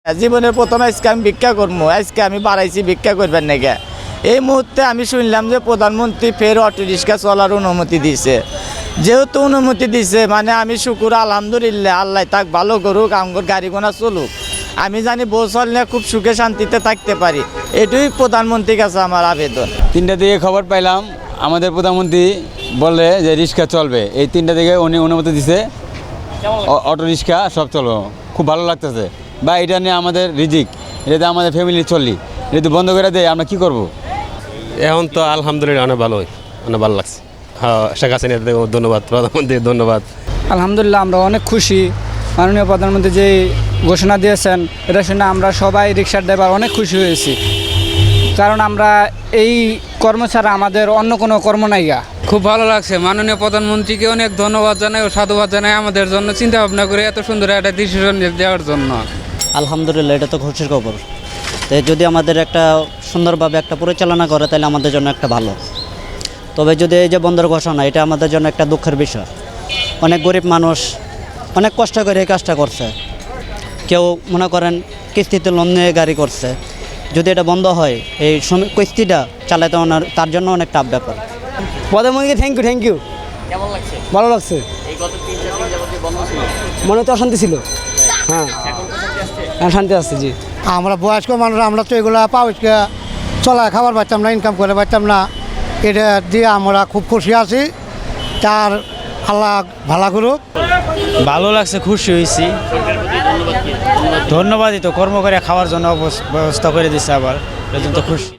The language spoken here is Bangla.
জীবনের প্রথম আজকে আমি ভিক্ষা করবো, আজকে আমি বাড়াইছি ভিক্ষা করবেন নাকি। এই মুহূর্তে আমি শুনলাম যে প্রধানমন্ত্রী ফের অটো রিক্সা চলার অনুমতি দিছে। যেহেতু অনুমতি দিছে মানে আমি শুকুর আলহামদুলিল্লাহ, আল্লাহ তাক ভালো করুক, আমার গাড়ি গোনা চলুক। আমি জানি বউ চললে খুব সুখে শান্তিতে থাকতে পারি, এটুই প্রধানমন্ত্রীর কাছে আমার আবেদন। 3টা দিকে খবর পাইলাম আমাদের প্রধানমন্ত্রী বললে যে রিক্সা চলবে, এই 3টা দিকে উনি অনুমতি দিছে, অটো রিক্সা সব চলবে। খুব ভালো লাগতেছে বা এটা নিয়ে আমাদের রিজিক, এটাতে আমাদের ফ্যামিলি চলি, এটা বন্ধ করে দেয় আমরা কি করব। এখন তো আলহামদুলিল্লাহ অনেক ভালো লাগছে। হ্যাঁ, শেখ হাসিনা ধন্যবাদ, প্রধানমন্ত্রী ধন্যবাদ। আলহামদুলিল্লাহ আমরা অনেক খুশি। মাননীয় প্রধানমন্ত্রী যে ঘোষণা দিয়েছেন এটা শুনে আমরা সবাই রিক্সার ড্রাইভার অনেক খুশি হয়েছি, কারণ আমরা এই কর্ম ছাড়া আমাদের অন্য কোনো কর্ম নাই। খুব ভালো লাগছে। মাননীয় প্রধানমন্ত্রীকে অনেক ধন্যবাদ জানাই ও সাধুবাদ জানাই আমাদের জন্য চিন্তা ভাবনা করে এত সুন্দর একটা ডিসিশন দেওয়ার জন্য। আলহামদুলিল্লাহ, এটা তো খুশির খবর। তো যদি আমাদের একটা সুন্দরভাবে একটা পরিচালনা করে তাহলে আমাদের জন্য একটা ভালো। তবে যদি এই যে বন্ধের ঘোষণা, এটা আমাদের জন্য একটা দুঃখের বিষয়। অনেক গরিব মানুষ অনেক কষ্ট করে এই কাজটা করছে, কেউ মনে করেন কিস্তিতে লোন নিয়ে গাড়ি করছে। যদি এটা বন্ধ হয়, এই কিস্তিটা চালাতে তার জন্য অনেক টাফ ব্যাপার। প্রধানমন্ত্রীকে থ্যাংক ইউ। কেমন লাগছে? ভালো লাগছে। এই গত 3-4 দিন যাবত বন্ধ ছিল, মনে তো অশান্তি ছিল। হ্যাঁ, এখন তো শান্তি আসছে। হ্যাঁ শান্তি আসছে। জি, আমরা বয়স্ক মানুষ, আমরা তো এগুলো পাউচকে চলা খাবার পাচ্তাম না, ইনকাম করে পাচ্তাম না। এটা দিয়ে আমরা খুব খুশি আছি। তার আল্লাহ ভালো করুক। ভালো লাগছে, খুশি হয়েছি। ধন্যবাদই তো, কর্ম করে খাওয়ার জন্য ব্যবস্থা করে দিচ্ছে, আবার এজন্য তো খুশি।